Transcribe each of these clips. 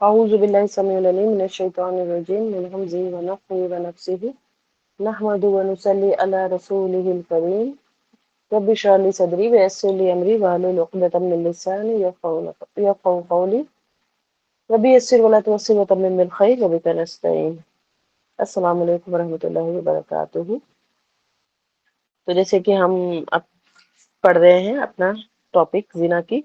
أعوذ بالله السميع العليم من الشيطان الرجيم من همزه ونفخه ونفسه نحمده ونصلي على رسوله الكريم رب اشرح لي صدري ويسر لي أمري واحلل عقدة من لساني يفقهوا قولي رب يسر ولا تعسر وتمم بالخير وبك نستعين. السلام علیکم ورحمۃ اللہ وبرکاتہ. تو جیسے کہ ہم اب پڑھ رہے ہیں اپنا ٹاپک زنا کی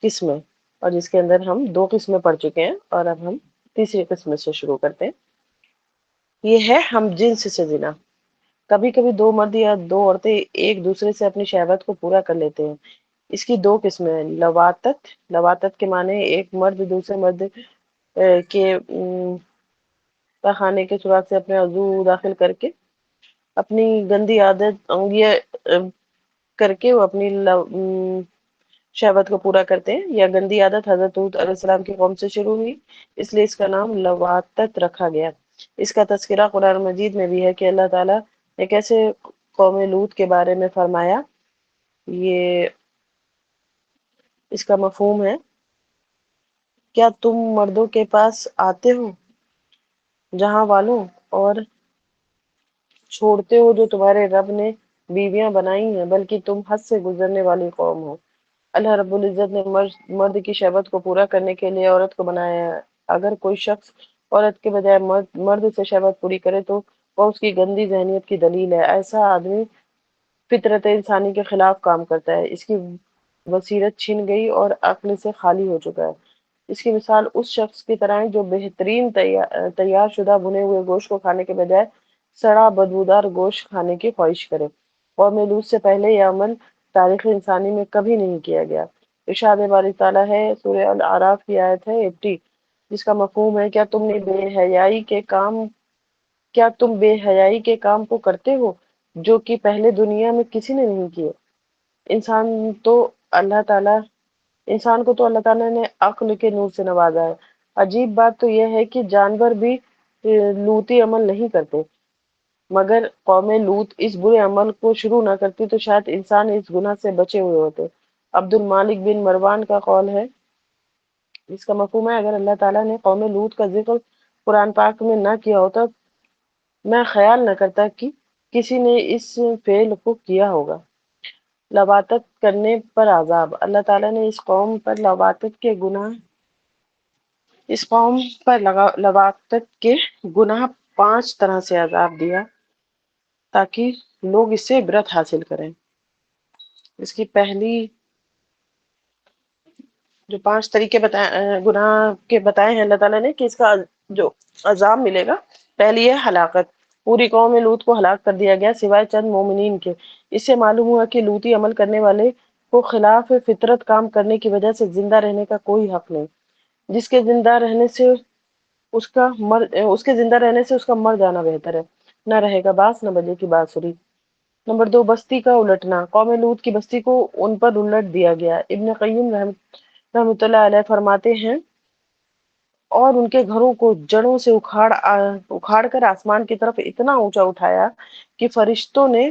قسمیں، اور جس کے اندر ہم 2 قسمیں پڑھ چکے ہیں اور اب ہم تیسری قسم سے شروع کرتے ہیں. یہ ہے ہم جنس سے زنا. کبھی کبھی 2 مرد یا 2 عورتیں ایک دوسرے سے اپنی شہوت کو پورا کر لیتے ہیں. اس کی 2 قسمیں ہیں. لواطت کے معنی ایک مرد دوسرے مرد کے خانے کے سراغ سے اپنے عضو داخل کر کے اپنی گندی عادت انگیاں کر کے وہ اپنی شہوت کو پورا کرتے ہیں. یا گندی عادت حضرت ہود علیہ السلام کی قوم سے شروع ہوئی، اس لیے اس کا نام لواطت رکھا گیا. اس کا تذکرہ قرآن مجید میں بھی ہے کہ اللہ تعالیٰ نے کیسے قوم لوط کے بارے میں فرمایا. یہ اس کا مفہوم ہے، کیا تم مردوں کے پاس آتے ہو جہاں والوں اور چھوڑتے ہو جو تمہارے رب نے بیویاں بنائی ہیں، بلکہ تم حد سے گزرنے والی قوم ہو. اللہ رب العزت نے مرد کی شہوت کو پورا کرنے کے لیے عورت کو بنایا ہے. اگر کوئی شخص عورت کے بجائے مرد سے شہوت پوری کرے تو وہ اس کی گندی ذہنیت کی دلیل ہے. ایسا آدمی فطرت انسانی کے خلاف کام کرتا ہے. اس کی بصیرت چھن گئی اور عقل سے خالی ہو چکا ہے. اس کی مثال اس شخص کی طرح ہے جو بہترین تیار شدہ بھنے ہوئے گوشت کو کھانے کے بجائے سڑا بدبودار گوشت کھانے کی خواہش کرے. قوم لوط سے پہلے یہ عمل تاریخ انسانی میں کبھی نہیں کیا گیا. ارشاد باری تعالیٰ ہے، سورہ الاعراف کی آیت ہے 80، جس کا مفہوم ہے کیا تم بے حیائی کے کام کو کرتے ہو جو کہ پہلے دنیا میں کسی نے نہیں کیے. انسان کو تو اللہ تعالیٰ نے عقل کے نور سے نوازا ہے. عجیب بات تو یہ ہے کہ جانور بھی لوطی عمل نہیں کرتے، مگر قوم لوط اس برے عمل کو شروع نہ کرتی تو شاید انسان اس گناہ سے بچے ہوئے ہوتے. عبد المالک بن مروان کا قول ہے، اس کا مفہوم ہے، اگر اللہ تعالیٰ نے قوم لوط کا ذکر قرآن پاک میں نہ کیا ہوتا میں خیال نہ کرتا کہ کسی نے اس فعل کو کیا ہوگا. لواطت کرنے پر عذاب. اللہ تعالیٰ نے اس قوم پر لواطت کے گناہ 5 طرح سے عذاب دیا تاکہ لوگ اس سے عبرت حاصل کریں. اس کی پہلی جو 5 طریقے گناہ کے بتائے ہیں اللہ تعالیٰ نے کہ اس کا جو عذاب ملے گا. پہلی ہے ہلاکت. پوری قوم لوط کو ہلاک کر دیا گیا سوائے چند مومنین کے. اس سے معلوم ہوا کہ لوطی عمل کرنے والے کو خلاف فطرت کام کرنے کی وجہ سے زندہ رہنے کا کوئی حق نہیں. اس کے زندہ رہنے سے اس کا مر جانا بہتر ہے. نہ رہے گا باس نہ بجے کی بانسری. نمبر 2، بستی کا الٹنا. قوم لوط کی بستی کو ان پر الٹ دیا گیا. ابن قیم رحمۃ اللہ علیہ فرماتے ہیں، اور ان کے گھروں کو جڑوں سے اکھاڑ کر آسمان کی طرف اتنا اونچا اٹھایا کہ فرشتوں نے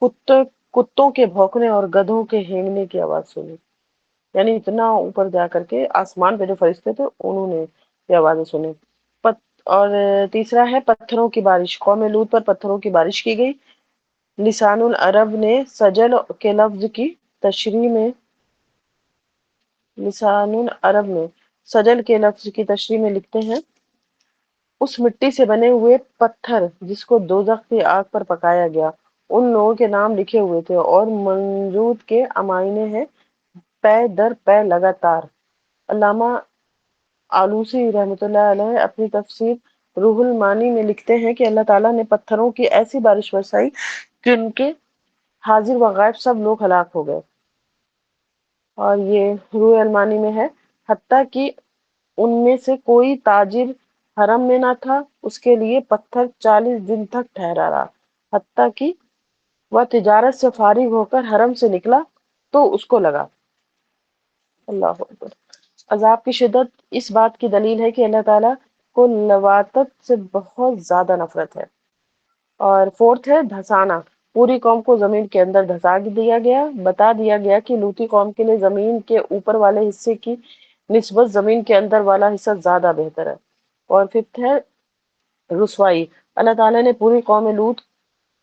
کتوں کے بھونکنے اور گدھوں کے ہینگنے کی آواز سنی. یعنی اتنا اوپر جا کر کے آسمان پہ جو فرشتے تھے انہوں نے یہ آوازیں سنی. اور تیسرا ہے پتھروں کی بارش. قوم لوط پر پتھروں کی بارش کی گئی. لسان العرب نے سجل کے لفظ کی تشریح میں لکھتے ہیں، اس مٹی سے بنے ہوئے پتھر جس کو دوزخ کی آگ پر پکایا گیا ان لوگوں کے نام لکھے ہوئے تھے اور منجود کے امائنے ہیں پے در پے لگاتار. علامہ آلوسی رحمۃ اللہ علیہ اپنی تفسیر روح المانی میں لکھتے ہیں کہ اللہ تعالیٰ نے پتھروں کی ایسی بارش برسائی کہ ان کے حاضر و غائب سب لوگ ہلاک ہو گئے. اور یہ روح المانی میں ہے، حتیٰ کہ ان میں سے کوئی تاجر حرم میں نہ تھا، اس کے لیے پتھر 40 دن تک ٹھہرا رہا. حتیٰ کہ وہ تجارت سے فارغ ہو کر حرم سے نکلا تو اس کو لگا. اللہ اکبر. عذاب کی شدت اس بات کی دلیل ہے کہ اللہ تعالیٰ کو لواطت سے بہت زیادہ نفرت ہے. اور 4 ہے دھسانا. پوری قوم کو زمین کے اندر دھسا دیا گیا. بتا دیا گیا کہ لوطی قوم کے لیے زمین کے اوپر والے حصے کی نسبت زمین کے اندر والا حصہ زیادہ بہتر ہے۔ اور ففتھ ہے رسوائی۔ اللہ تعالیٰ نے پوری قوم لوط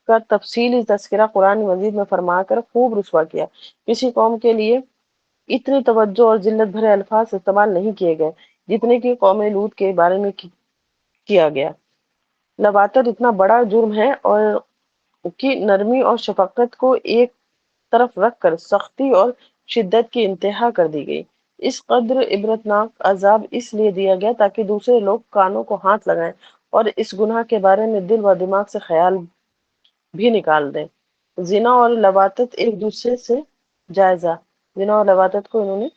کا تفصیلی تذکرہ قرآن مجید میں فرما کر خوب رسوا کیا۔ کسی قوم کے لیے اتنی توجہ اور ذلت بھرے الفاظ استعمال نہیں کیے گئے جتنے کہ قوم لوط کے بارے میں کیا گیا۔ لواطت اتنا بڑا جرم ہے اور کی نرمی اور شفقت کو ایک طرف رکھ کر سختی اور شدت کی انتہا کر دی گئی۔ اس قدر عبرتناک عذاب اس لیے دیا گیا تاکہ دوسرے لوگ کانوں کو ہاتھ لگائیں اور اس گناہ کے بارے میں دل و دماغ سے خیال بھی نکال دیں۔ زنا اور لواطت ایک دوسرے سے جائزہ۔ زنا اور لواطت کو انہوں نے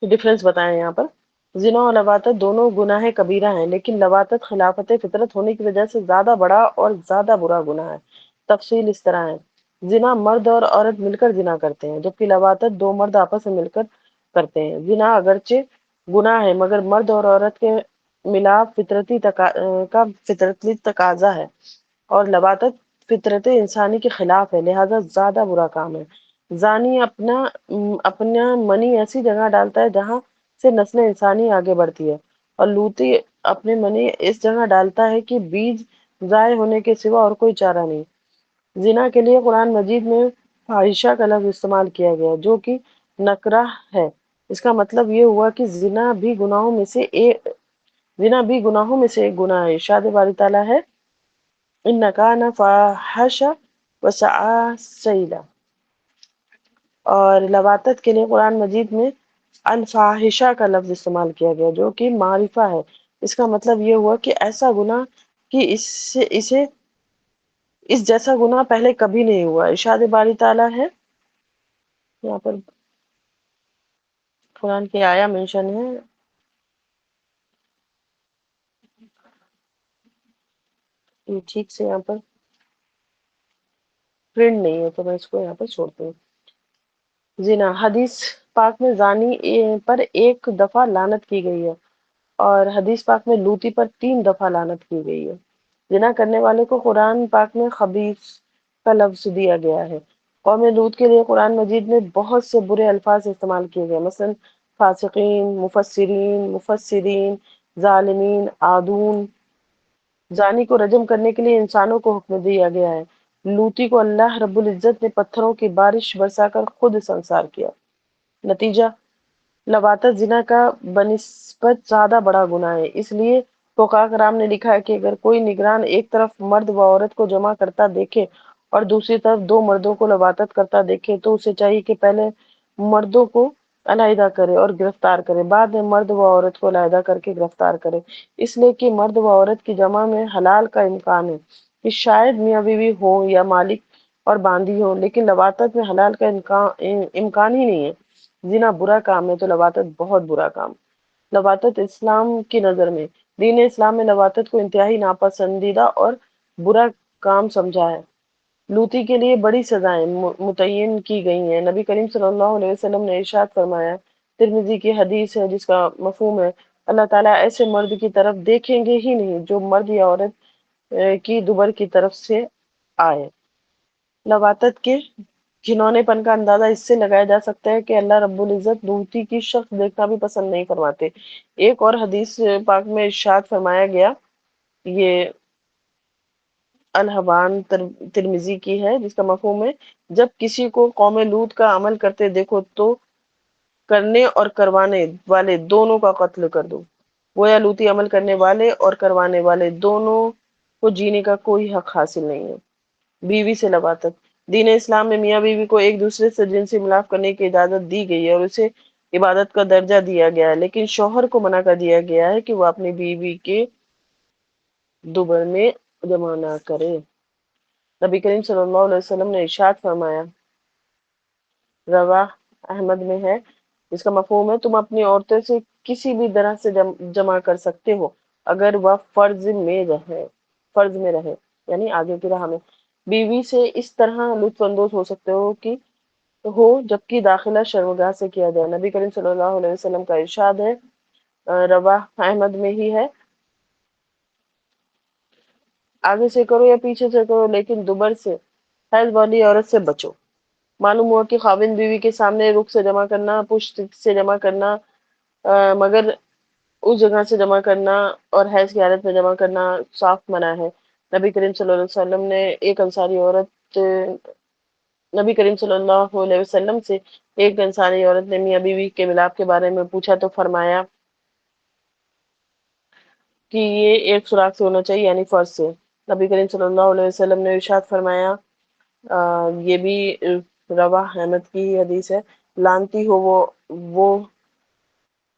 ڈفرنس بتایا یہاں پر۔ زنا اور لواطت دونوں گناہ کبیرہ ہیں، لیکن لواطت خلافت فطرت ہونے کی وجہ سے زیادہ بڑا اور زیادہ برا گناہ ہے۔ تفصیل اس طرح ہے: زنا مرد اور عورت مل کر زنا کرتے ہیں، جبکہ لواطت دو مرد آپس میں مل کر کرتے ہیں۔ زنا اگرچہ گناہ ہے مگر مرد اور عورت کے ملاپ کا فطرتی تقاضا ہے، اور لواطت فطرت انسانی کے خلاف ہے، لہذا زیادہ برا کام ہے۔ زانی اپنا منی ایسی جگہ ڈالتا ہے جہاں سے نسل انسانی آگے بڑھتی ہے، اور لوطی اپنے منی اس جگہ ڈالتا ہے کہ بیج ضائع ہونے کے سوا اور کوئی چارہ نہیں۔ زنا کے لیے قرآن مجید میں فاحشہ کا لفظ استعمال کیا گیا جو کہ نکرہ ہے۔ اس کا مطلب یہ ہوا کہ زنا بھی گناہوں میں سے ایک گناہ ہے۔ ارشاد باری تعالیٰ ہے: إِنَّ كَانَ فَاحِشَةً وَسَاءَ سَبِيلًا۔ اور لواطت کے لیے قرآن مجید میں الفاحشہ کا لفظ استعمال کیا گیا جو کہ معرفہ ہے۔ اس کا مطلب یہ ہوا کہ ایسا گناہ کہ اس جیسا گناہ پہلے کبھی نہیں ہوا۔ ارشاد باری تعالیٰ ہے، یہاں پر قرآن کی آیا منشن ہے، یہ ٹھیک سے یہاں پر پرنٹ نہیں ہے تو میں اس کو یہاں پر چھوڑتی ہوں۔ زنا حدیث پاک میں زانی پر ایک دفعہ لعنت کی گئی ہے، اور حدیث پاک میں لوطی پر 3 دفعہ لعنت کی گئی ہے۔ زنا کرنے والے کو قرآن پاک میں خبیث کا لفظ دیا گیا ہے۔ قوم لوط کے لیے قرآن مجید میں بہت سے برے الفاظ استعمال کیے گئے، مثلا فاسقین، مفسرین، ظالمین، عادون۔ زانی کو رجم کرنے کے لیے انسانوں کو حکم دیا گیا ہے۔ لوطی کو اللہ رب العزت نے پتھروں کی بارش برسا کر خود سنسار کیا۔ نتیجہ: لواطت زنا کا بنسبت زیادہ بڑا گناہ ہے۔ اس لیے فقہاء کرام نے لکھا ہے کہ اگر کوئی نگران ایک طرف مرد و عورت کو جمع کرتا دیکھے اور دوسری طرف 2 مردوں کو لواطت کرتا دیکھے تو اسے چاہیے کہ پہلے مردوں کو علیحدہ کرے اور گرفتار کرے، بعد میں مرد و عورت کو علیحدہ کر کے گرفتار کرے، اس لیے کہ مرد و عورت کی جمع میں حلال کا امکان ہے کہ شاید میاں بیوی ہو یا مالک اور باندی ہو، لیکن لواطت میں حلال کا امکان ہی نہیں ہے۔ زنا برا کام ہے تو لواطت بہت برا کام۔ لواطت اسلام کی نظر میں، دین اسلام میں لواطت کو انتہائی ناپسندیدہ اور برا کام سمجھا ہے۔ لوطی کے لیے بڑی سزائیں متعین کی گئی ہیں۔ نبی کریم صلی اللہ علیہ وسلم نے ارشاد فرمایا، ترمذی کی حدیث ہے جس کا مفہوم ہے، اللہ تعالیٰ ایسے مرد کی طرف دیکھیں گے ہی نہیں جو مرد یا عورت کی دبر کی طرف سے آئے۔ لواطت کے گھنونے پن کا اندازہ اس سے لگایا جا سکتا ہے کہ اللہ رب العزت لوطی کی شخص دیکھنا بھی پسند نہیں فرماتے۔ ایک اور حدیث پاک میں ارشاد فرمایا گیا، یہ الحبان ترمذی کی ہے، جس کا مفہوم ہے، جب کسی کو قوم لوط کا عمل کرتے دیکھو تو کرنے اور کروانے والے دونوں کا قتل کر دو۔ گویا لوطی عمل کرنے والے اور کروانے والے دونوں کو جینے کا کوئی حق حاصل نہیں ہے۔ بیوی سے لواطت: دین اسلام میں میاں بیوی کو ایک دوسرے سے جنسی ملاپ کرنے کی اجازت دی گئی ہے اور اسے عبادت کا درجہ دیا گیا ہے، لیکن شوہر کو منع کر دیا گیا ہے کہ وہ اپنی بیوی کے دوبر میں جمع نہ کرے۔ نبی کریم صلی اللہ علیہ وسلم نے ارشاد فرمایا، رواہ احمد میں ہے، اس کا مفہوم ہے، تم اپنی عورتوں سے کسی بھی طرح سے جمع کر سکتے ہو اگر وہ فرض میں رہے، یعنی آگے کی راہ میں۔ بیوی سے اس طرح لطف اندوز ہو سکتے ہو جبکہ داخلہ شرمگاہ سے کیا جائے۔ نبی کریم صلی اللہ علیہ وسلم کا ارشاد ہے، رواہ احمد میں ہی ہے، آگے سے کرو یا پیچھے سے کرو لیکن دوبر سے، حیض والی عورت سے بچو۔ معلوم ہوا کہ خاوند بیوی کے سامنے رخ سے جمع کرنا، پشت سے جمع کرنا مگر اس جگہ سے جمع کرنا اور حیض کی حالت میں جمع کرنا صاف منع ہے۔ نبی کریم صلی اللہ علیہ وسلم نے ایک انصاری عورت نبی کریم صلی اللہ علیہ وسلم سے ایک انصاری عورت نے میاں بیوی کے ملاپ کے بارے میں پوچھا تو فرمایا کہ یہ ایک سوراخ سے ہونا چاہیے، یعنی فرض سے۔ نبی کریم صلی اللہ علیہ وسلم نے ارشاد فرمایا، یہ بھی روا احمد کی حدیث ہے، لانتی ہو وہ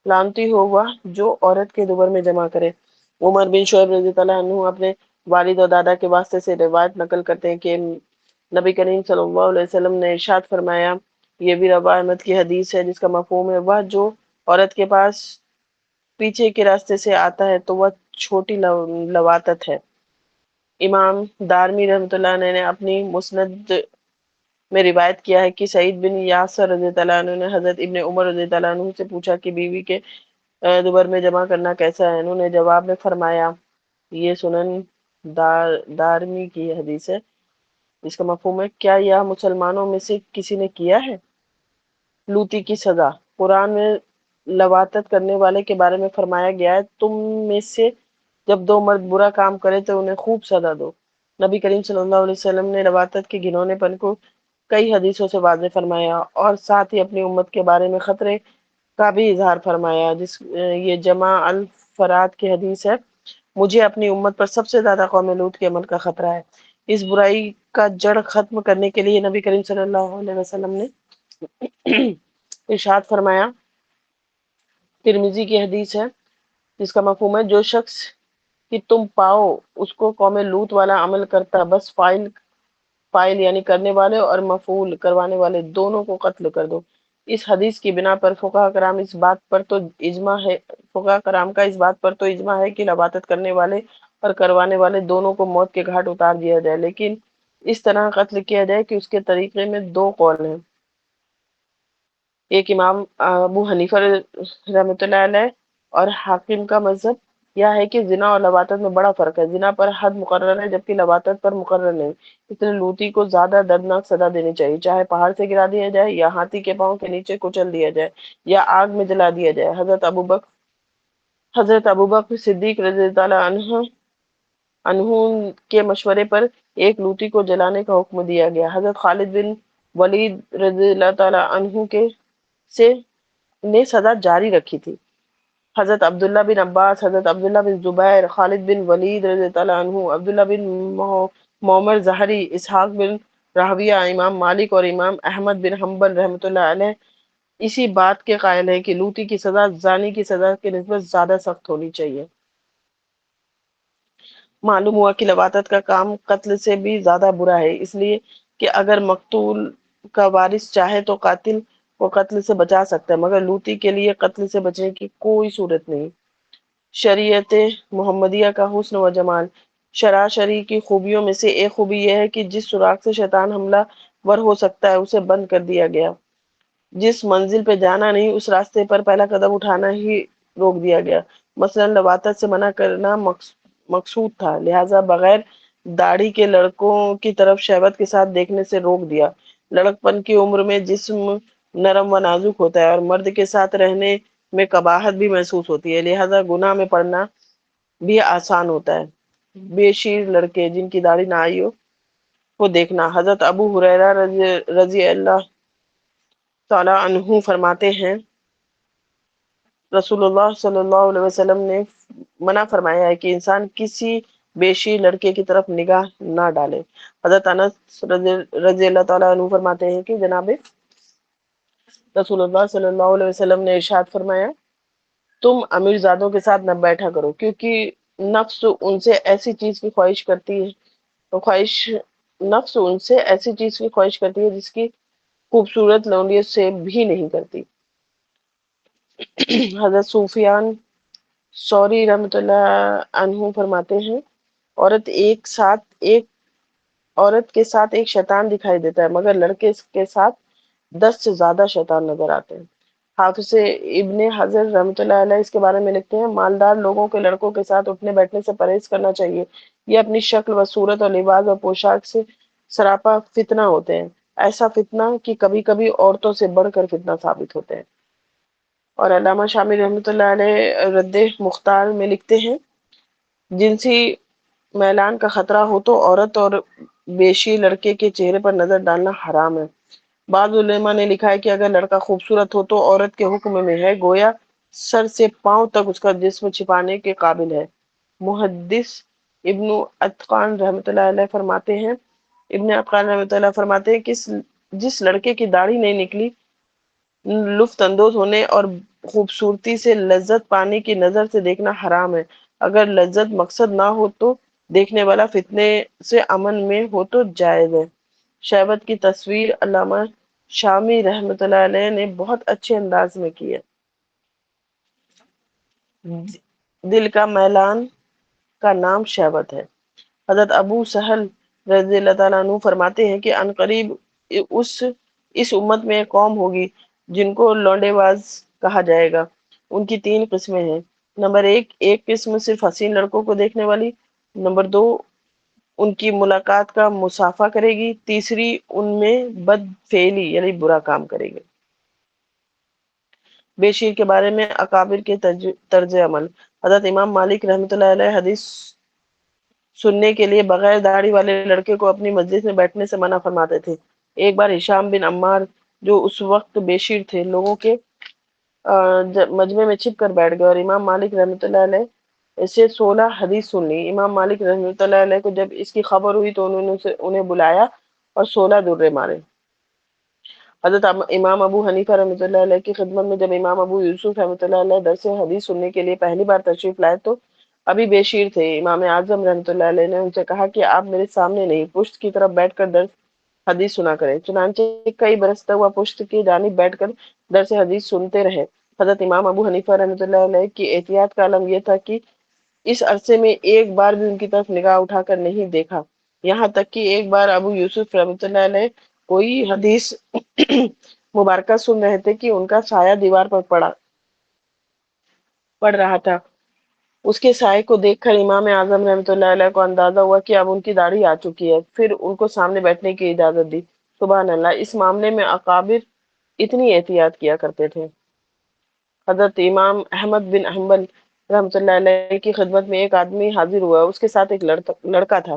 لانتی ہو وہ جو عورت کے دوبر میں جمع کرے۔ عمر بن شعیب رضی اللہ عنہ اپنے والد اور دادا کے واسطے سے روایت نقل کرتے ہیں کہ نبی کریم صلی اللہ علیہ وسلم نے ارشاد فرمایا، یہ بھی روا احمد کی حدیث ہے، جس کا مفہوم ہے وہ جو عورت کے پاس پیچھے کے راستے سے آتا ہے تو وہ چھوٹی لواطت ہے۔ امام دارمی رحمۃ اللہ علیہ نے اپنی مسند میں روایت کیا ہے کہ سعید بن یاسر رضی اللہ عنہ نے حضرت ابن عمر رضی اللہ عنہ سے پوچھا کہ بیوی کے دوبر میں جمع کرنا کیسا ہے؟ انہوں نے جواب میں فرمایا، یہ سنن دارمی کی حدیث ہے، اس کا مفہوم ہے، کیا یہ مسلمانوں میں سے کسی نے کیا ہے؟ لوطی کی سزا۔ قرآن میں لواطت کرنے والے کے بارے میں فرمایا گیا ہے، تم میں سے جب دو مرد برا کام کرے تو انہیں خوب سزا دو۔ نبی کریم صلی اللہ علیہ وسلم نے لواطت کے گھنونے پن کو کئی حدیثوں سے واضح فرمایا اور ساتھ ہی اپنی امت کے بارے میں خطرے کا بھی اظہار فرمایا، یہ جمع الفرات کی حدیث ہے، مجھے اپنی امت پر سب سے زیادہ قوم لوط کے عمل کا خطرہ ہے۔ اس برائی کا جڑ ختم کرنے کے لیے نبی کریم صلی اللہ علیہ وسلم نے ارشاد فرمایا، ترمذی کی حدیث ہے، جس کا مفہوم ہے، جو شخص کہ تم پاؤ اس کو قوم لوط والا عمل کرتا، بس فائل یعنی کرنے والے اور مفعول کروانے والے دونوں کو قتل کر دو۔ اس حدیث کی بنا پر فقہاء کرام کا اس بات پر تو اجماع ہے کہ لواطت کرنے والے اور کروانے والے دونوں کو موت کے گھاٹ اتار دیا جائے، لیکن اس طرح قتل کیا جائے کہ اس کے طریقے میں دو قول ہیں۔ ایک امام ابو حنیفہ رحمۃ اللہ علیہ اور حاکم کا مذہب یہ ہے کہ زنا اور لواطت میں بڑا فرق ہے، زنا پر حد مقرر ہے جبکہ لواطت پر مقرر نہیں، اس لیے لوطی کو زیادہ دردناک سزا دینی چاہیے، چاہے پہاڑ سے گرا دیا جائے یا ہاتھی کے پاؤں کے نیچے کچل دیا جائے یا آگ میں جلا دیا جائے۔ حضرت ابوبکر صدیق رضی اللہ عنہ کے مشورے پر ایک لوطی کو جلانے کا حکم دیا گیا۔ حضرت خالد بن ولید رضی اللہ تعالی عنہ سے نے سزا جاری رکھی تھی۔ حضرت عبداللہ بن عباس، حضرت عبداللہ بن زبیر، خالد بن ولید رضی اللہ عنہ، عبداللہ بن معمر زہری، اسحاق بن راہویہ، امام مالک اور امام احمد بن حنبل رحمۃ اللہ علیہ اسی بات کے قائل ہیں کہ لوطی کی سزا زانی کی سزا کے نسبت زیادہ سخت ہونی چاہیے۔ معلوم ہوا کہ لواطت کا کام قتل سے بھی زیادہ برا ہے، اس لیے کہ اگر مقتول کا وارث چاہے تو قاتل کو قتل سے بچا سکتا ہے، مگر لوطی کے لیے قتل سے بچنے کی کوئی صورت نہیں۔ شریعت محمدیہ کا حسن و جمال۔ شرع کی خوبیوں میں سے ایک خوبی یہ ہے کہ جس سوراخ سے شیطان حملہ ور ہو سکتا ہے اسے بند کر دیا گیا، جس منزل پہ جانا نہیں اس راستے پر پہلا قدم اٹھانا ہی روک دیا گیا۔ مثلا لواطت سے منع کرنا مقصود تھا، لہذا بغیر داڑھی کے لڑکوں کی طرف شہوت کے ساتھ دیکھنے سے روک دیا۔ لڑک پن کی عمر میں جسم نرم و نازک ہوتا ہے اور مرد کے ساتھ رہنے میں قباحت بھی محسوس ہوتی ہے، لہذا گناہ میں پڑنا بھی آسان ہوتا ہے۔ بے شیر لڑکے جن کی داڑھی نہ آئی ہو کو دیکھنا۔ حضرت ابو ہریرہ رضی اللہ تعالی عنہ فرماتے ہیں، رسول اللہ صلی اللہ علیہ وسلم نے منع فرمایا ہے کہ انسان کسی بیشی لڑکے کی طرف نگاہ نہ ڈالے۔ حضرت انس رضی اللہ تعالیٰ عنہ فرماتے ہیں کہ جناب رسول اللہ صلی اللہ علیہ وسلم نے ارشاد فرمایا، تم امیر زادوں کے ساتھ نہ بیٹھا کرو، کیونکہ نفس ان سے ایسی چیز کی خواہش کرتی ہے جس کی خوبصورت لونڈیوں سے بھی نہیں کرتی۔ حضرت سفیان ثوری رحمۃ اللہ عنہ فرماتے ہیں، عورت کے ساتھ ایک شیطان دکھائی دیتا ہے مگر لڑکے کے ساتھ 10 سے زیادہ شیطان نظر آتے ہیں۔ حافظ ابن حجر رحمۃ اللہ علیہ اس کے بارے میں لکھتے ہیں، مالدار لوگوں کے لڑکوں کے ساتھ اٹھنے بیٹھنے سے پرہیز کرنا چاہیے، یہ اپنی شکل و صورت اور لباس اور پوشاک سے سراپا فتنہ ہوتے ہیں، ایسا فتنہ کہ کبھی کبھی عورتوں سے بڑھ کر فتنہ ثابت ہوتے ہیں۔ اور علامہ شامی رحمۃ اللہ علیہ رد مختار میں لکھتے ہیں، جنسی میلان کا خطرہ ہو تو عورت اور بیشی لڑکے کے چہرے پر نظر ڈالنا حرام ہے۔ بعض علماء نے لکھا ہے کہ اگر لڑکا خوبصورت ہو تو عورت کے حکم میں ہے، گویا سر سے پاؤں تک اس کا جسم چھپانے کے قابل ہے۔ محدث ابن اتقان رحمۃ اللہ علیہ فرماتے ہیں، ابن اتقان رحمۃ اللہ فرماتے ہیں کہ جس لڑکے کی داڑھی نہیں نکلی، لطف اندوز ہونے اور خوبصورتی سے لذت پانے کی نظر سے دیکھنا حرام ہے۔ اگر لذت مقصد نہ ہو تو دیکھنے والا فتنے سے امن میں ہو تو جائز ہے۔ شہوت کی تصویر علامہ شامی رحمۃ اللہ علیہ نے بہت اچھے انداز میں کی ہے۔ دل کا میلان کا نام شہوت ہے۔ حضرت ابو سہل رضی اللہ تعالیٰ عنہ فرماتے ہیں کہ عنقریب اس اس امت میں ایک قوم ہوگی جن کو لونڈے باز کہا جائے گا۔ ان کی 3 قسمیں ہیں۔ نمبر 1، ایک قسم صرف حسین لڑکوں کو دیکھنے والی۔ نمبر 2، ان کی ملاقات کا مسافہ کرے گی۔ تیسری، ان میں بد فعلی یعنی برا کام کرے گی۔ بے شیر کے بارے میں اکابر کے طرز عمل۔ حضرت امام مالک رحمۃ اللہ علیہ حدیث سننے کے لیے بغیر داڑھی والے لڑکے کو اپنی مسجد میں بیٹھنے سے منع فرماتے تھے۔ ایک بار ہشام بن عمار جو اس وقت بے شیر تھے، لوگوں کے مجمع میں چھپ کر بیٹھ گئے اور امام مالک رحمۃ اللہ علیہ سے 16 حدیث سن لی۔ امام مالک رحمۃ اللہ علیہ کو جب اس کی خبر ہوئی تو انہوں نے انہیں بلایا اور 16 درے مارے۔ حضرت امام ابو حنیفہ رحمۃ اللہ علیہ کی خدمت میں جب امام ابو یوسف رحمۃ اللہ علیہ درس حدیث سننے کے لیے پہلی بار تشریف لائے تو ابھی بے شیر تھے۔ امام اعظم رحمۃ اللہ علیہ نے ان سے کہا کہ آپ میرے سامنے نہیں، پشت کی طرف بیٹھ کر درس حدیث سنا کریں۔ چنانچہ کئی برس تک وہ پشت کی جانب بیٹھ کر درس حدیث سنتے رہے۔ حضرت امام ابو حنیفہ رحمۃ اللہ علیہ کی احتیاط کا علم یہ تھا کہ اس عرصے میں ایک بار بھی ان کی طرف نگاہ اٹھا کر نہیں دیکھا، یہاں تک کہ ایک بار ابو یوسف رحمۃ اللہ علیہ کوئی حدیث مبارکہ سن رہے تھے کہ ان کا سایہ دیوار پر پڑ رہا تھا۔ اس کے سائے کو دیکھ کر امام اعظم رحمۃ اللہ علیہ کو اندازہ ہوا کہ اب ان کی داڑھی آ چکی ہے، پھر ان کو سامنے بیٹھنے کی اجازت دی۔ سبحان اللہ، اس معاملے میں اکابر اتنی احتیاط کیا کرتے تھے۔ حضرت امام احمد بن حنبل رحمۃ اللہ علیہ کی خدمت میں ایک آدمی حاضر ہوا، اس کے ساتھ ایک لڑکا تھا۔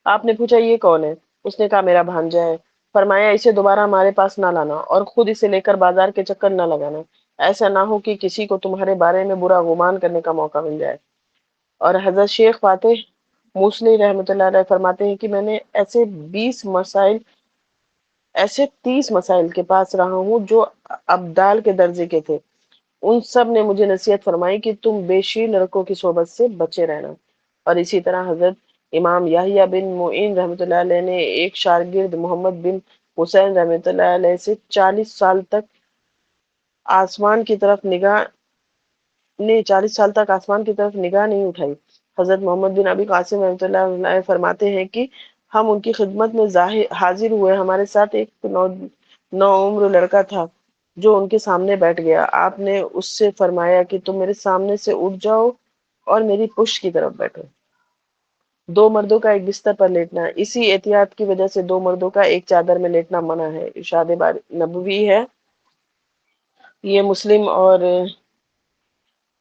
آپ نے پوچھا یہ کون ہے؟ اس نے کہا میرا بھانجا ہے۔ فرمایا اسے دوبارہ ہمارے پاس نہ لانا اور خود اسے لے کر بازار کے چکر نہ لگانا، ایسا نہ ہو کہ کسی کو تمہارے بارے میں برا گمان کرنے کا موقع مل جائے۔ اور حضرت شیخ فاتح موصلی رحمۃ اللہ علیہ فرماتے ہیں کہ میں نے ایسے 30 مسائل کے پاس رہا ہوں جو ابدال کے درجے کے تھے۔ ان سب نے مجھے نصیحت فرمائی کہ تم بے شیر لڑکوں کی صحبت سے بچے رہنا۔ اور اسی طرح حضرت امام یحییٰ بن معین رحمۃ اللہ علیہ نے ایک شاگرد محمد بن حسین رحمۃ اللہ علیہ سے 40 سال تک آسمان کی طرف نگاہ نہیں اٹھائی۔ حضرت محمد بن ابی قاسم رحمۃ اللہ علیہ فرماتے ہیں کہ ہم ان کی خدمت میں حاضر ہوئے، ہمارے ساتھ ایک نوعمر لڑکا تھا جو ان کے سامنے بیٹھ گیا۔ آپ نے اس سے فرمایا کہ تم میرے سامنے سے اٹھ جاؤ اور میری پشت کی طرف بیٹھو۔ 2 مردوں کا ایک بستر پر لیٹنا، اسی احتیاط کی وجہ سے 2 مردوں کا ایک چادر میں لیٹنا منع ہے۔ ارشاد نبوی ہے، یہ مسلم اور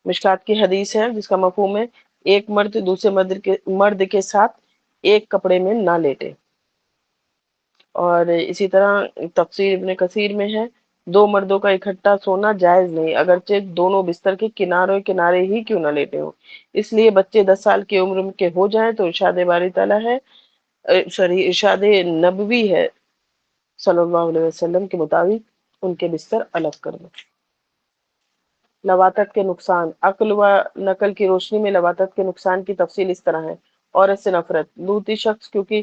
مشکات کی حدیث ہے، جس کا مفہوم ہے ایک مرد دوسرے مرد کے ساتھ ایک کپڑے میں نہ لیٹے۔ اور اسی طرح تفسیر ابن کثیر میں ہے 2 مردوں کا اکٹھا سونا جائز نہیں، اگرچہ دونوں بستر کے کنارے کنارے ہی کیوں نہ لیٹے ہوں۔ اس لیے بچے 10 سال کی عمر کے ہو جائیں تو ارشاد باری تعالیٰ ہے، ارشاد نبوی ہے صلی اللہ علیہ وسلم کے مطابق ان کے بستر الگ کر دو۔ لواطت کے نقصان، عقل و نقل کی روشنی میں لواطت کے نقصان کی تفصیل اس طرح ہے۔ عورت سے نفرت، لوطی شخص کیونکہ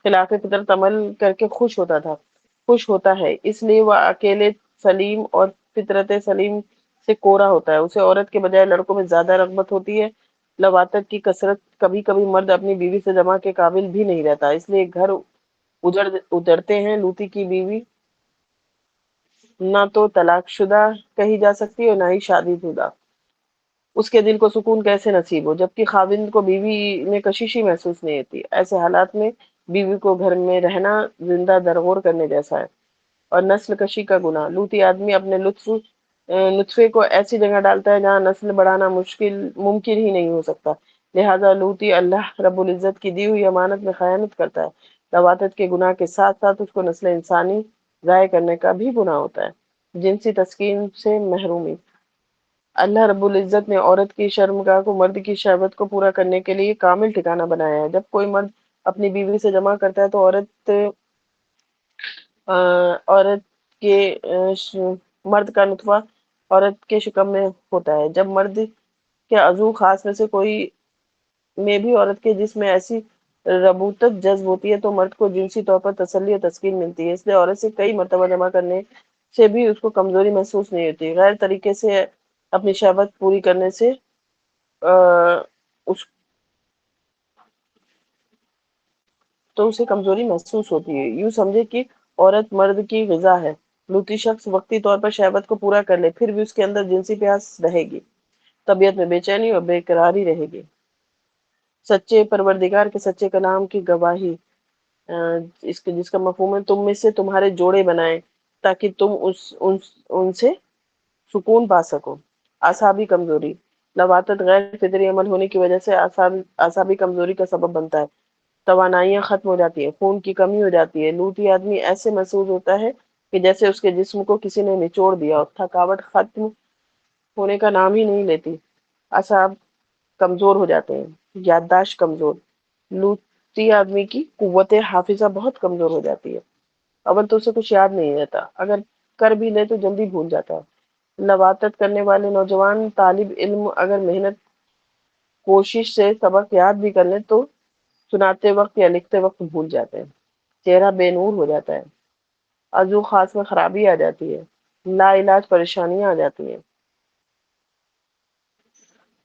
خلاف فطرت عمل کر کے خوش ہوتا ہے، اس لیے وہ اکیلے سلیم اور فطرت سلیم سے کورا ہوتا ہے، اسے عورت کے بجائے لڑکوں میں زیادہ رغبت ہوتی ہے۔ لواطت کی کثرت، کبھی کبھی مرد اپنی بیوی سے جمع کے قابل بھی نہیں رہتا، اس لیے گھر اجڑتے ہیں۔ لوطی کی بیوی نہ تو طلاق شدہ کہی جا سکتی اور نہ ہی شادی شدہ، اس کے دل کو سکون کیسے نصیب ہو، جبکہ خاوند کو بیوی میں کشش ہی محسوس نہیں ہوتی۔ ایسے حالات میں بیوی کو گھر میں رہنا زندہ درغور کرنے جیسا ہے۔ اور نسل کشی کا گناہ، لوطی آدمی اپنے لطف نطفے کو ایسی جگہ ڈالتا ہے جہاں نسل بڑھانا ممکن ہی نہیں ہو سکتا۔ لہذا لوطی اللہ رب العزت کی دی ہوئی امانت میں خیانت کرتا ہے۔ لواطت کے گناہ کے ساتھ ساتھ اس کو نسل انسانی ضائع کرنے کا بھی گناہ ہوتا ہے۔ جنسی تسکین سے محرومی۔ اللہ رب العزت نے عورت کی شرمگاہ کو مرد کی شہوت کو پورا کرنے کے لیے کامل ٹھکانہ بنایا ہے۔ جب کوئی مرد اپنی بیوی سے جمع کرتا ہے تو عورت کے مرد کا نطفہ عورت کے شکم میں ہوتا ہے۔ جب مرد کے عضو خاص میں سے کوئی میں بھی عورت کے جسم میں ایسی ربوتت جذب ہوتی ہے تو مرد کو جنسی طور پر تسلی اور تسکین ملتی ہے۔ اس لیے عورت سے کئی مرتبہ جمع کرنے سے بھی اس کو کمزوری محسوس نہیں ہوتی۔ غیر طریقے سے اپنی شہوت پوری کرنے سے اس تو اسے کمزوری محسوس ہوتی ہے۔ یوں سمجھے کہ عورت مرد کی غذا ہے۔ لوطی شخص وقتی طور پر شہوت کو پورا کر لے پھر بھی اس کے اندر جنسی پیاس رہے گی، طبیعت میں بے چینی اور بے قراری رہے گی۔ سچے پروردگار کے سچے کلام کی گواہی، جس کا مفہوم ہے تم میں سے تمہارے جوڑے بنائیں تاکہ تم ان سے سکون پا سکو۔ اعصابی کمزوری۔ لواطت غیر فطری عمل ہونے کی وجہ سے اعصابی کمزوری کا سبب بنتا ہے۔ توانائیاں ختم ہو جاتی ہیں، خون کی کمی ہو جاتی ہے۔ لوطی آدمی ایسے محسوس ہوتا ہے کہ جیسے اس کے جسم کو کسی نے نچوڑ دیا، اور تھکاوٹ ختم ہونے کا نام ہی نہیں لیتی۔ اعصاب کمزور ہو جاتے ہیں۔ یادداشت کمزور۔ لوطی آدمی کی قوت حافظہ بہت کمزور ہو جاتی ہے۔ اول تو اسے کچھ یاد نہیں رہتا، اگر کر بھی لے تو جلدی بھول جاتا ہے۔ لواطت کرنے والے نوجوان طالب علم اگر محنت کوشش سے سبق یاد بھی کر لیں تو سناتے وقت یا لکھتے وقت بھول جاتے ہیں۔ چہرہ بے نور ہو جاتا ہے۔ عضو خاص میں خرابی آ جاتی ہے۔ لا علاج پریشانیاں آ جاتی ہیں۔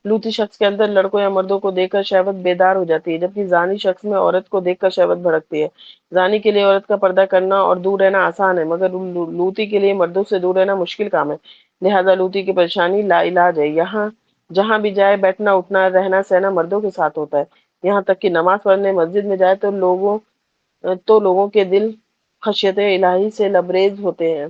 لوطی شخص کے اندر لڑکوں یا مردوں کو دیکھ کر شہوت بیدار ہو جاتی ہے، جبکہ زانی شخص میں عورت کو دیکھ کر شہوت بھڑکتی ہے۔ زانی کے لیے عورت کا پردہ کرنا اور دور رہنا آسان ہے، مگر لوطی کے لیے مردوں سے دور رہنا مشکل کام ہے۔ لہذا لوطی کی پریشانی لا علاج ہے۔ جہاں بھی جائے بیٹھنا اٹھنا رہنا سہنا مردوں کے ساتھ ہوتا ہے۔ یہاں تک کہ نماز پڑھنے مسجد میں جائے تو لوگوں کے دل خشیت الہی سے لبریز ہوتے ہیں،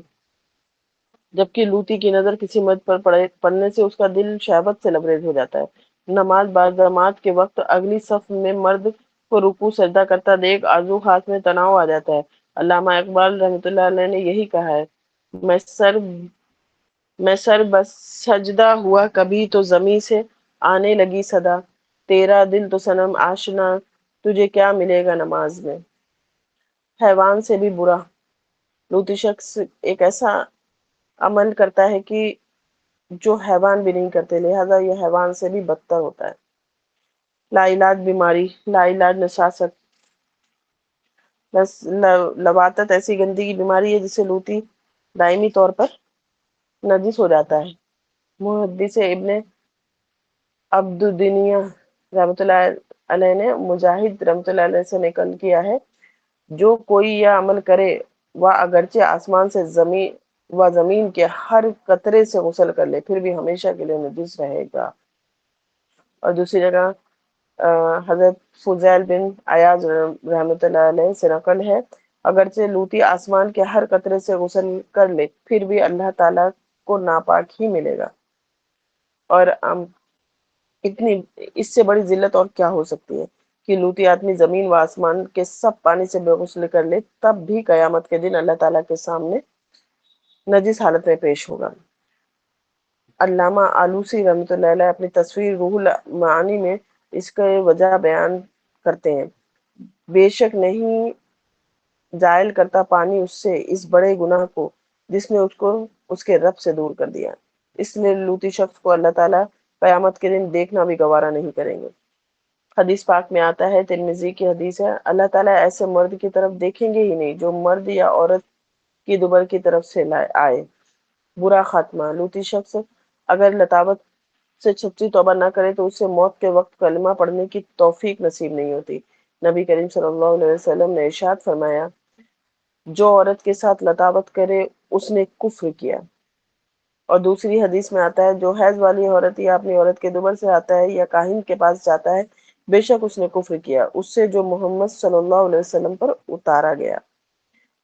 جبکہ لوطی کی نظر کسی مرد پر پڑنے سے اس کا دل شہوت سے لبریز ہو جاتا ہے۔ نماز باجماعت کے وقت اگلی صف میں مرد کو رکوع سجدہ کرتا دیکھ آرزو خاص میں تناؤ آ جاتا ہے۔ علامہ اقبال رحمۃ اللہ علیہ نے یہی کہا ہے، میں سر بس سجدہ ہوا کبھی تو زمیں سے آنے لگی صدا، تیرا دل تو صنم آشنا تجھے کیا ملے گا نماز میں۔ حیوان سے بھی برا۔ لوطی شخص ایک ایسا عمل کرتا ہے کہ جو حیوان بھی نہیں کرتے، لہذا یہ حیوان سے بھی بدتر ہوتا ہے۔ لا علاج بیماری، لا علاج نشاست۔ لواطت ایسی گندی کی بیماری ہے جسے لوطی دائمی طور پر نجس ہو جاتا ہے۔ محدث ابن عبد الدنیا رحمۃ اللہ علیہ نے مجاہد رحمۃ اللہ علیہ سے نقل کیا ہے، جو کوئی یہ عمل کرے وہ اگرچہ آسمان سے زمین کے ہر قطرے سے غسل کر لے پھر بھی ہمیشہ کے لیے نجس رہے گا۔ اور دوسری جگہ حضرت فضیل بن عیاض رحمۃ اللہ علیہ سے نقل ہے، اگرچہ لوطی آسمان کے ہر قطرے سے غسل کر لے پھر بھی اللہ تعالیٰ کو ناپاک ہی ملے گا۔ اور اتنی اس سے بڑی ذلت اور کیا ہو سکتی ہے کہ لوطی آدمی زمین و آسمان کے سب پانی سے بے غسل کر لے تب بھی قیامت کے دن اللہ تعالیٰ کے سامنے نجس حالت میں پیش ہوگا۔ علامہ آلوسی رحمۃ اللہ علیہ اپنی تصویر روح المعانی میں اس کا وجہ بیان کرتے ہیں، بے شک نہیں زائل کرتا پانی اس سے اس بڑے گناہ کو جس نے اس کو اس کے رب سے دور کر دیا، اس لیے لوطی شخص کو اللہ تعالیٰ قیامت کے دن دیکھنا بھی گوارا نہیں کریں گے۔ حدیث پاک میں آتا ہے، ترمذی کی حدیث ہے، اللہ تعالیٰ ایسے مرد کی طرف دیکھیں گے ہی نہیں جو مرد یا عورت کی دوبر کی طرف سے آئے۔ برا خاتمہ۔ لوطی شخص اگر لطافت سے سچی توبہ نہ کرے تو اسے موت کے وقت کلمہ پڑھنے کی توفیق نصیب نہیں ہوتی۔ نبی کریم صلی اللہ علیہ وسلم نے ارشاد فرمایا، جو عورت کے ساتھ لطافت کرے اس نے کفر کیا۔ اور دوسری حدیث میں آتا ہے، جو حیض والی عورت یا اپنی عورت کے دوبر سے آتا ہے یا کاہن کے پاس جاتا ہے بے شک اس نے کفر کیا، اس سے جو محمد صلی اللہ علیہ وسلم پر اتارا گیا۔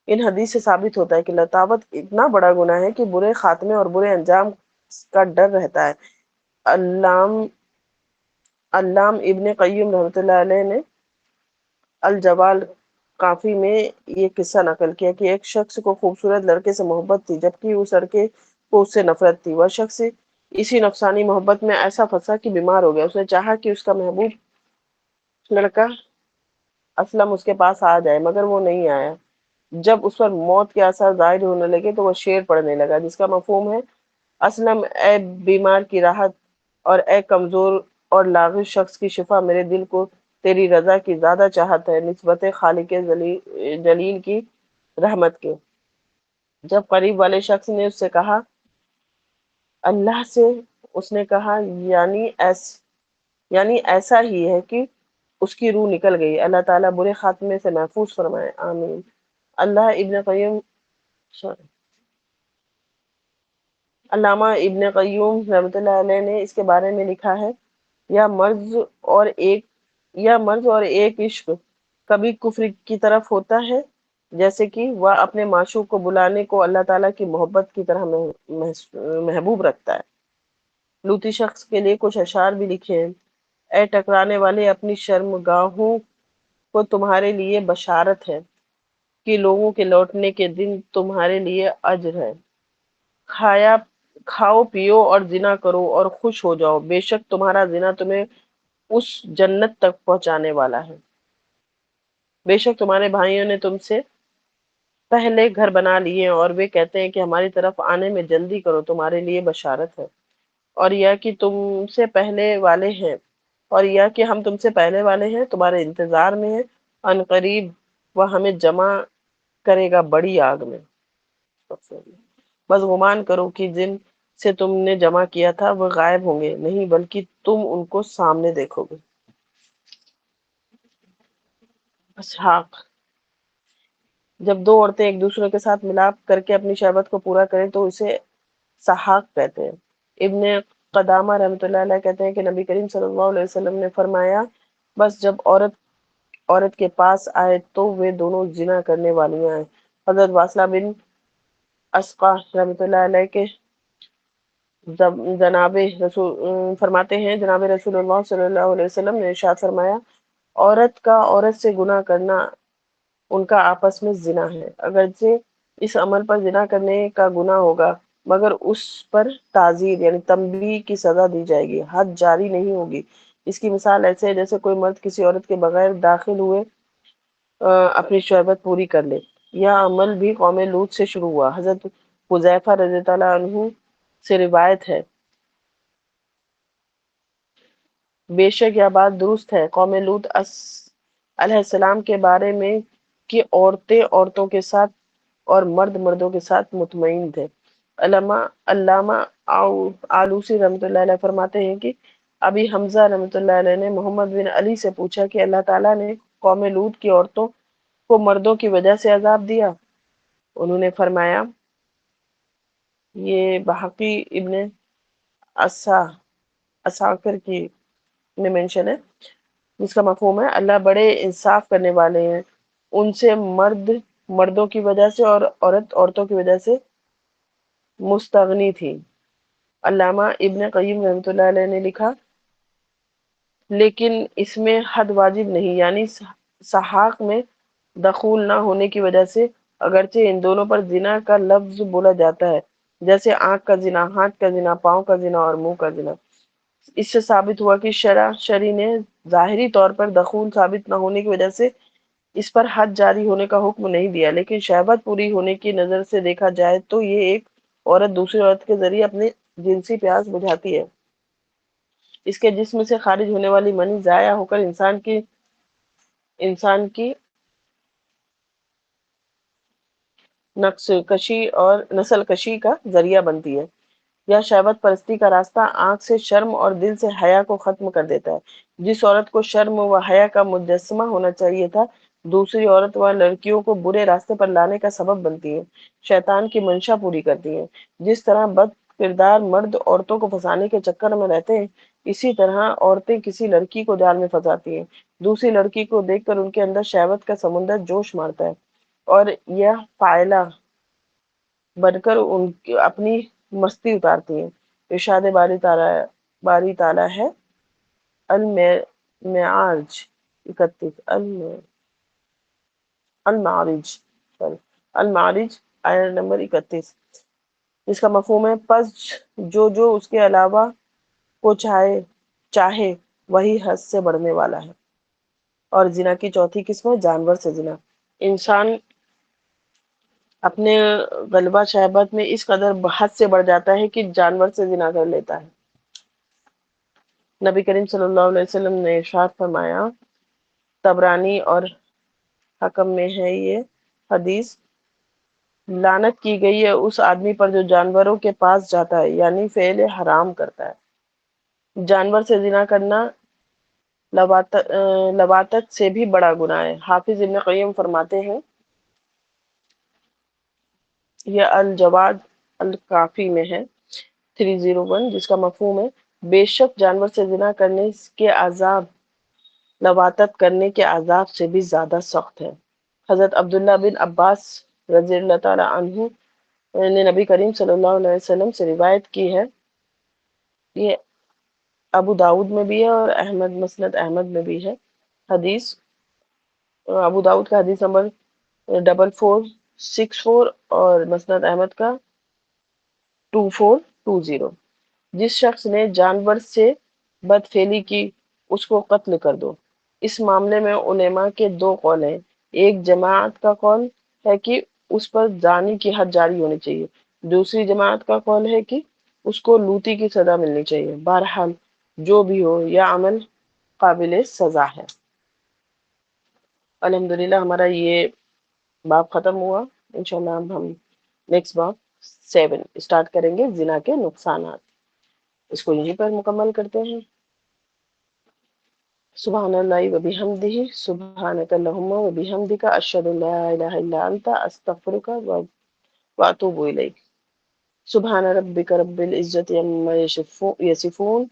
ان حدیث سے ثابت ہوتا ہے کہ لطافت اتنا بڑا گناہ ہے کہ برے خاتمے اور برے انجام کا ڈر رہتا ہے۔ علام علام ابن قیم رحمۃ اللہ علیہ نے الجوال کافی میں یہ قصہ نقل کیا کہ ایک شخص کو خوبصورت لڑکے سے محبت تھی، جبکہ اس لڑکے کو اس سے نفرت تھی۔ وہ شخص اسی نفسانی محبت میں ایسا پھنسا کہ بیمار ہو گیا۔ اس نے چاہا کہ اس کا محبوب لڑکا اسلم اس کے پاس آ جائے، مگر وہ نہیں آیا۔ جب اس پر موت کے آثار ظاہر ہونے لگے تو وہ شعر پڑھنے لگا، جس کا مفہوم ہے: اسلم اے بیمار کی راحت، اور اے کمزور اور لاغر شخص کی شفا، میرے دل کو تیری رضا کی زیادہ چاہت ہے نسبت خالق جلیل کی رحمت کے۔ جب قریب والے شخص نے اس سے کہا اللہ سے، اس نے کہا یعنی ایسا ہی ہے کہ اس کی روح نکل گئی۔ اللہ تعالیٰ برے خاتمے سے محفوظ فرمائے، آمین۔ اللہ ابن قیم علامہ ابن قیوم رحمۃ اللہ علیہ نے اس کے بارے میں لکھا ہے: یا مرض اور ایک عشق کبھی کفر کی طرف ہوتا ہے، جیسے کہ وہ اپنے معشوق کو بلانے کو اللہ تعالیٰ کی محبت کی طرح محبوب رکھتا ہے۔ لوطی شخص کے لیے کچھ اشعار بھی لکھے ہیں: اے ٹکرانے والے، اپنی شرم گاہوں کو تمہارے لیے بشارت ہے کہ لوگوں کے لوٹنے کے دن تمہارے لیے اجر ہے۔ کھاؤ پیو اور زنا کرو اور خوش ہو جاؤ، بے شک تمہارا زنا تمہیں اس جنت تک پہنچانے والا ہے۔ بے شک تمہارے بھائیوں نے تم سے پہلے گھر بنا لیے اور وہ کہتے ہیں کہ ہماری طرف آنے میں جلدی کرو، تمہارے لیے بشارت ہے۔ اور یہ کہ تم سے پہلے والے ہیں اور یہ کہ ہم تم سے پہلے والے ہیں، تمہارے انتظار میں ہیں، ان قریب وہ ہمیں جمع کرے گا بڑی آگ میں۔ بس گمان کرو کہ جن سے تم نے جمع کیا تھا وہ غائب ہوں گے، نہیں بلکہ تم ان کو سامنے دیکھو گے۔ اسحاق: جب دو عورتیں ایک دوسرے کے ساتھ ملاپ کر کے اپنی شہوت کو پورا کریں تو اسے سحاق کہتے ہیں۔ ابن قدامہ رحمۃ اللہ علیہ کہتے ہیں کہ نبی کریم صلی اللہ علیہ وسلم نے فرمایا: بس جب عورت کے پاس آئے تو وہ دونوں زنا کرنے والیاں ہیں۔ حضرت واصلہ بن اسقا رحمۃ اللہ علیہ کے جناب رسول فرماتے ہیں، جناب رسول اللہ صلی اللہ علیہ وسلم نے ارشاد فرمایا: عورت کا عورت سے گناہ کرنا ان کا آپس میں زنا ہے، اگرچہ اس عمل پر زنا کرنے کا گناہ ہوگا مگر اس پر تعزیر یعنی تنبیہ کی سزا دی جائے گی، حد جاری نہیں ہوگی۔ اس کی مثال ایسے ہے جیسے کوئی مرد کسی عورت کے بغیر داخل ہوئے اپنی شہوت پوری کر لے۔ یہ عمل بھی قوم لوط سے شروع ہوا۔ حضرت حذیفہ رضی اللہ عنہ سے روایت ہے: بے شک یہ بات درست ہے قوم لوط علیہ السلام کے بارے میں کہ عورتیں عورتوں کے ساتھ اور مرد مردوں کے ساتھ مطمئن تھے۔ علامہ آلوسی رحمۃ اللہ علیہ فرماتے ہیں کہ ابی حمزہ رحمۃ اللہ علیہ نے محمد بن علی سے پوچھا کہ اللہ تعالیٰ نے قوم لوط کی عورتوں کو مردوں کی وجہ سے عذاب دیا؟ انہوں نے فرمایا، یہ بحقی ابن اساکر کی میں مینشن ہے، جس کا مفہوم ہے اللہ بڑے انصاف کرنے والے ہیں، ان سے مرد مردوں کی وجہ سے اور عورت عورتوں کی وجہ سے مستغنی تھی۔ علامہ ابن قیم رحمۃ اللہ علیہ نے لکھا، لیکن اس میں حد واجب نہیں، یعنی سحاق میں دخول نہ ہونے کی وجہ سے اگرچہ ان دونوں پر زنا کا لفظ بولا جاتا ہے، جیسے آنکھ کا زنا، ہاتھ کا زنا، پاؤں کا زنا اور منہ کا زنا۔ اس سے ثابت ہوا کہ شرع نے ظاہری طور پر دخول ثابت نہ ہونے کی وجہ سے اس پر حد جاری ہونے کا حکم نہیں دیا، لیکن شہوت پوری ہونے کی نظر سے دیکھا جائے تو یہ ایک عورت دوسری عورت کے ذریعے اپنے جنسی پیاس بجھاتی ہے۔ اس کے جسم سے خارج ہونے والی منی ضائع ہو کر انسان کی نسل کشی کا ذریعہ بنتی ہے۔ یا شہوت پرستی کا راستہ آنکھ سے شرم اور دل سے حیا کو ختم کر دیتا ہے۔ جس عورت کو شرم و حیا کا مجسمہ ہونا چاہیے تھا، دوسری عورت و لڑکیوں کو برے راستے پر لانے کا سبب بنتی ہے، شیطان کی منشا پوری کرتی ہے۔ جس طرح بد کردار مرد عورتوں کو پھنسانے کے چکر میں رہتے ہیں، اسی طرح عورتیں کسی لڑکی کو جال میں پھنساتی ہیں۔ دوسری لڑکی کو دیکھ کر ان کے اندر شہوت کا سمندر جوش مارتا ہے اور یہ فائلہ بن کر ان کی اپنی مستی اتارتی ہیں. ارشاد باری تعالیٰ ہے المعارج 31 المعارج سوری المعارج آیت نمبر 31، جس کا مفہوم ہے پس جو اس کے علاوہ کو چاہے وہی حد سے بڑھنے والا ہے. اور زنا کی چوتھی قسم ہے جانور سے زنا. انسان اپنے غلبہ شہوت میں اس قدر حد سے بڑھ جاتا ہے کہ جانور سے زنا کر لیتا ہے. نبی کریم صلی اللہ علیہ وسلم نے ارشاد فرمایا، طبرانی اور حکم میں ہے یہ حدیث، لعنت کی گئی ہے اس آدمی پر جو جانوروں کے پاس جاتا ہے، یعنی فعل حرام کرتا ہے. جانور سے زنا کرنا لواطت سے بھی بڑا گناہ ہے. حافظ ابن قیم فرماتے ہیں، یہ الجواد الکافی میں ہے 301، جس کا مفہوم ہے بے شک جانور سے زنا کرنے کے عذاب لواطت کرنے کے عذاب سے بھی زیادہ سخت ہے. حضرت عبداللہ بن عباس رضی اللہ تعالی عنہ نے نبی کریم صلی اللہ علیہ وسلم سے روایت کی ہے، یہ ابو داؤد میں بھی ہے اور مسند احمد میں بھی ہے حدیث. ابو داؤد کا حدیث نمبر 4464 اور مسند احمد کا 2420. جس شخص نے جانور سے بدفعلی کی اس کو قتل کر دو. اس معاملے میں علماء کے دو قول ہیں. ایک جماعت کا قول ہے کہ اس پر زانی کی حد جاری ہونی چاہیے، دوسری جماعت کا قول ہے کہ اس کو لوٹی کی سزا ملنی چاہیے. بہرحال جو بھی ہو یہ عمل قابل سزا ہے. الحمدللہ ہمارا یہ باب ختم ہوا. انشاءاللہ اب ہم نیکسٹ باب 7 اسٹارٹ کریں گے، زنا کے نقصانات. اس کو یہیں پر مکمل کرتے ہیں. سبحان اللہ و بحمدہ، سبحانک اللہم و بحمدک، اشہد ان لا الہ الا انت، استغفرک و اتوب الیک. سبحان ربک رب العزت عما یصفون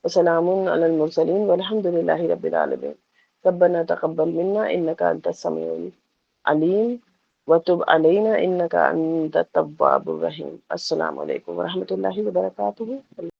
وسلام علی المرسلین والحمد للہ رب العالمین. ربنا تقبل منا انک انت السمیع العلیم وتب علینا انک انت التواب الرحیم. السلام علیکم ورحمۃ اللہ وبرکاتہ.